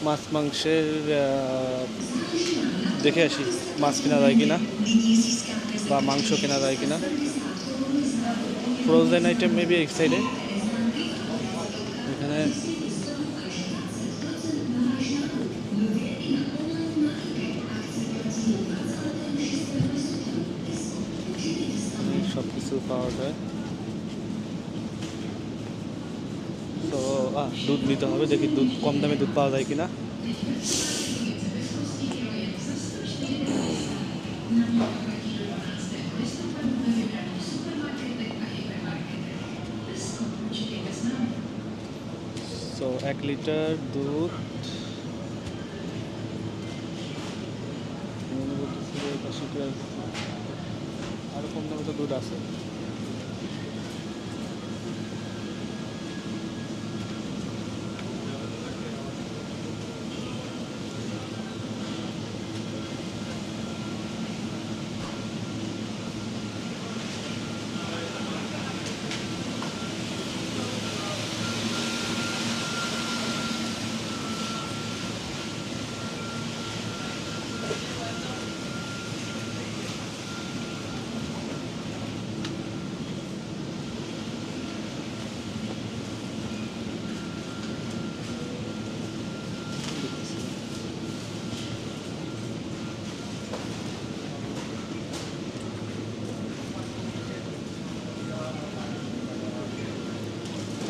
মাছ মাংসের দেখে আসি মাছ কেনা যায় কিনা বা মাংস কেনা যায় কিনা। ফ্রোজেন আইটেম মেবি এক সাইডে, এখানে সব কিছু পাওয়া যায়। তো দুধ নিতে হবে, দেখি দুধ কম দামে দুধ পাওয়া যায় কিনা। তো 1 লিটার দুধ আরো কম দামে তো দুধ আছে।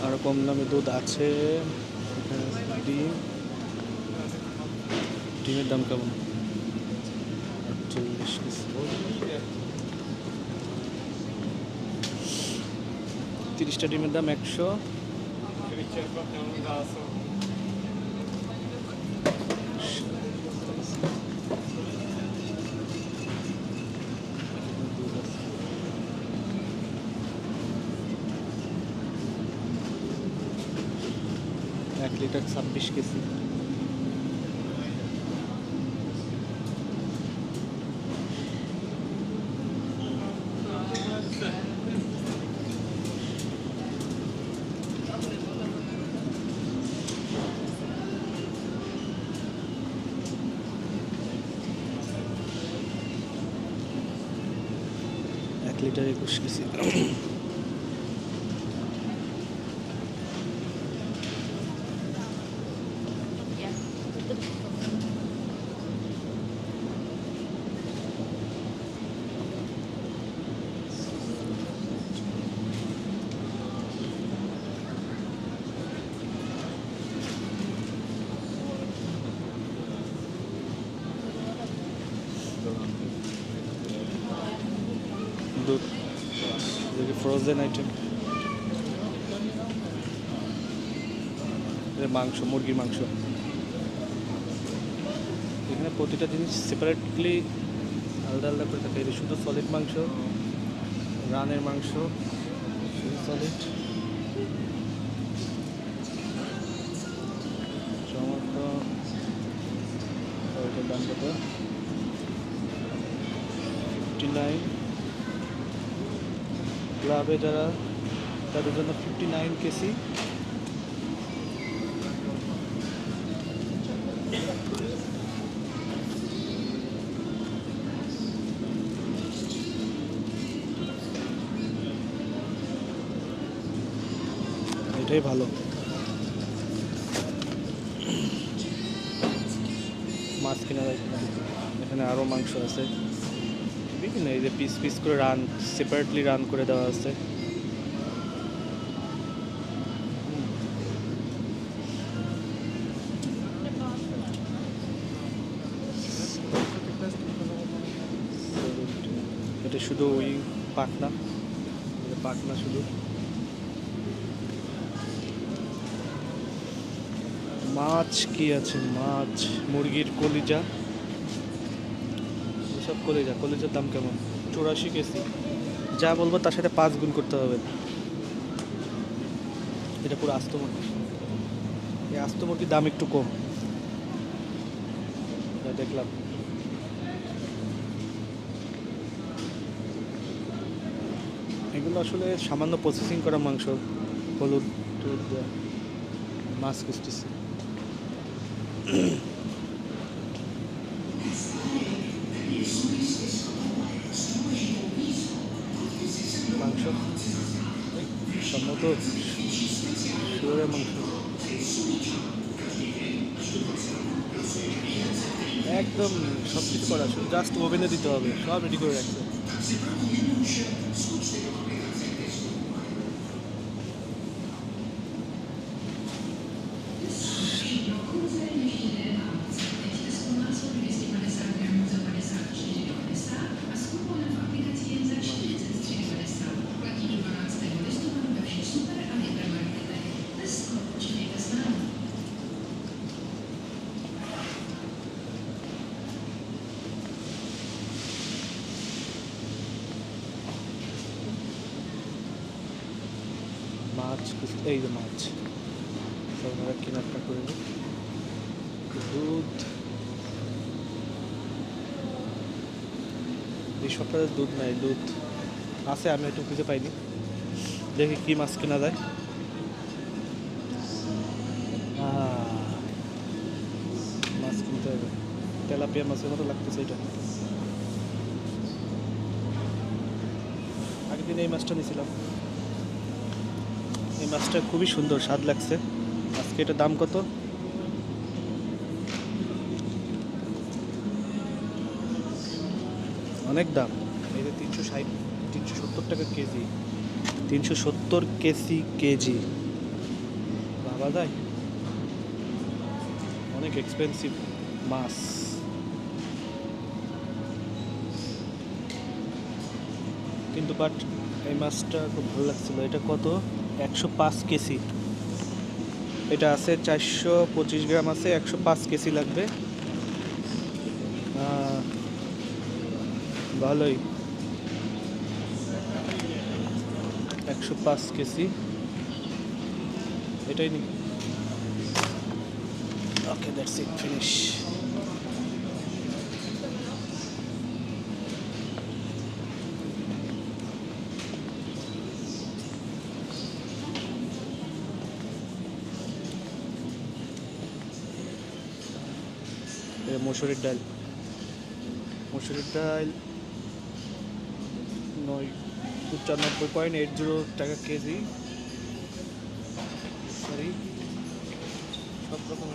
আরো কম দামে দুধ আছে। ডিম, ডিমের দাম কেমন? 30টা ডিমের দাম 100। এক লিটার 26 কেজি। Litre 21 KG. দুধ, ফ্রোজেন আইটেম, মাংস, মুরগির মাংস। এখানে প্রতিটা জিনিস সেপারেটলি আলাদা আলাদা করে থাকে। এটা শুধু সলিড মাংস, রানের মাংস সলিড। টমেটো, ওইটার দাম কত? 59। ক্লাবে যারা, তাদের জন্য 59 কেজি। এটাই ভালো। মাছ কেনা যায়, এখানে আরও মাংস আছে বিভিন্ন, এই যে পিস পিস করে সেপারেটলি রান করে দেওয়া আছে। এটা শুধু ওই পাখনা, পাখনা শুধু। মাছ কি আছে? মাছ, মুরগির কলিজা, এসব কলিজার দাম কেমন? 84 কেজি। যা বলবো তার সাথে 5 গুণ করতে হবে। এটা পুরো আস্ত মুরগি। এই আস্ত মুরগির দাম একটু কম, দেখলাম। এগুলো আসলে সামান্য প্রসেসিং করা মাংস, হলুদ টুলুদ মাছ খুঁজতেছি। মাংস সম্ভবত শুয়োরের মাংস, একদম সব কিছু করা, শুধু জাস্ট ওভেনে দিতে হবে, সব রেডি করে রাখছে। মাছ, এই যে মাছ সব আমরা কেনাকাটা করে নিই। দুধ, এই সপ্তাহে দুধ নাই, দুধ আছে আমি একটু খুঁজে পাইনি, দেখি কি মাছ কেনা যায়। মাছ কিনতে হবে, তেলাপিয়া মাছের মতো লাগতেছে এটা। আগের দিন এই মাছটা নিয়েছিলাম, এই মাছটা খুবই সুন্দর, স্বাদ লাগছে। আজকে এটা দাম কত? অনেক দাম, এই যে 370 টাকা কেজি, 370 কেজি, ভাবা যায়, অনেক এক্সপেন্সিভ মাছ। কিন্তু বাট এই মাছটা খুব ভালো লাগছিল। এটা কত? 105 কেজি। এটা আছে 425 গ্রাম আছে, 105 কেজি লাগবে। ভালোই, 105 কেজি, এটাই নি। ওকে, দ্যাটস ইট, ফিনিশ। মসুরির ডাল, মসুরির ডাল 95.80 টাকা কেজি। সরি, সব রকম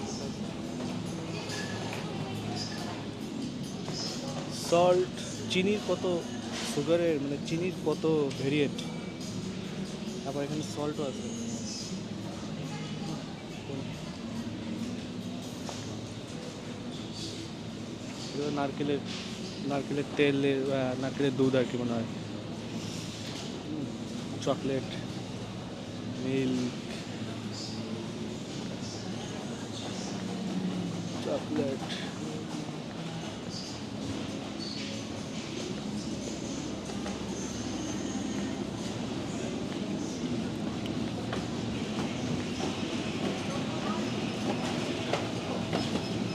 সল্ট, চিনির কত, সুগারের মানে চিনির কত ভেরিয়েন্ট, আবার এখানে সল্টও আছে। নারকেলের তেলের, নারকেলের দুধ আর কি মনে হয়। চকলেট, মিল্ক, চকলেট,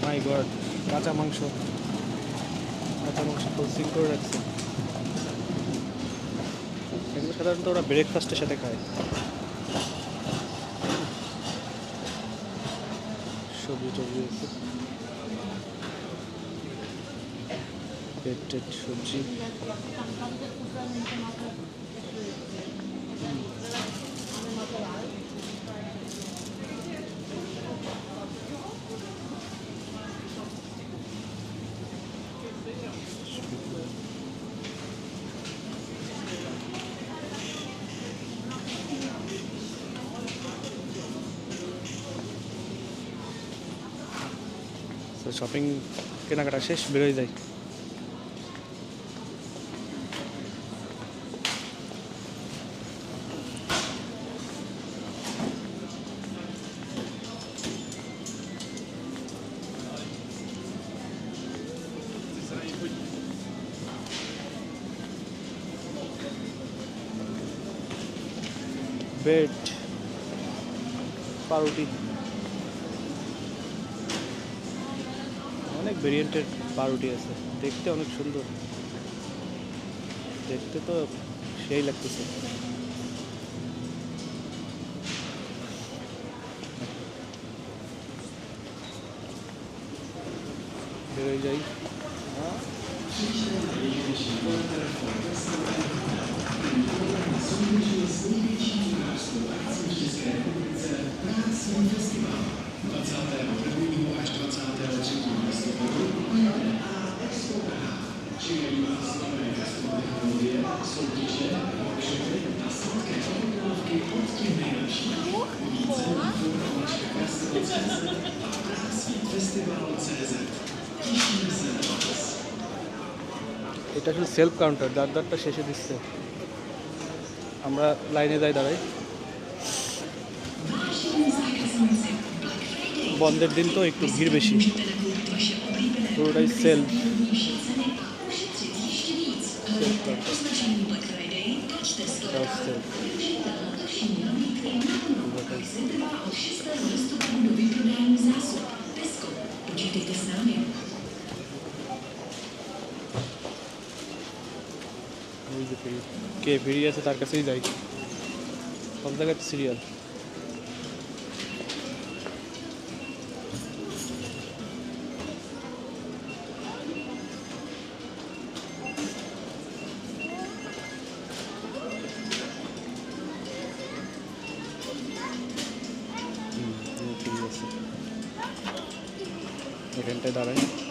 মাই গড, কাঁচা মাংস সিল করে রাখছে। এগুলো সাধারণত ওরা ব্রেকফাস্টের সাথে খায়। সবজি টবজি আছে, পেটেড সবজি। শপিং কেনাকাটা শেষ, বেরোয় যাই। ব্রেড, পাউরুটি, অনেক ভেরিয়েন্টের পাউরুটি আছে, দেখতে অনেক সুন্দর, দেখতে তো সেই লাগতেছে। যাই। এটা আসলে সেলফ কাউন্টার, দাঁতটা শেষে দিচ্ছে। আমরা লাইনে যাই, দাঁড়াই। বন্ধের দিন তো একটু ভিড় বেশি, পুরোটাই সেলফ কে বেরিয়ে আছে তার কাছেই যাই, সব জায়গায় সিরিয়াল। এখানটায় দাঁড়াই।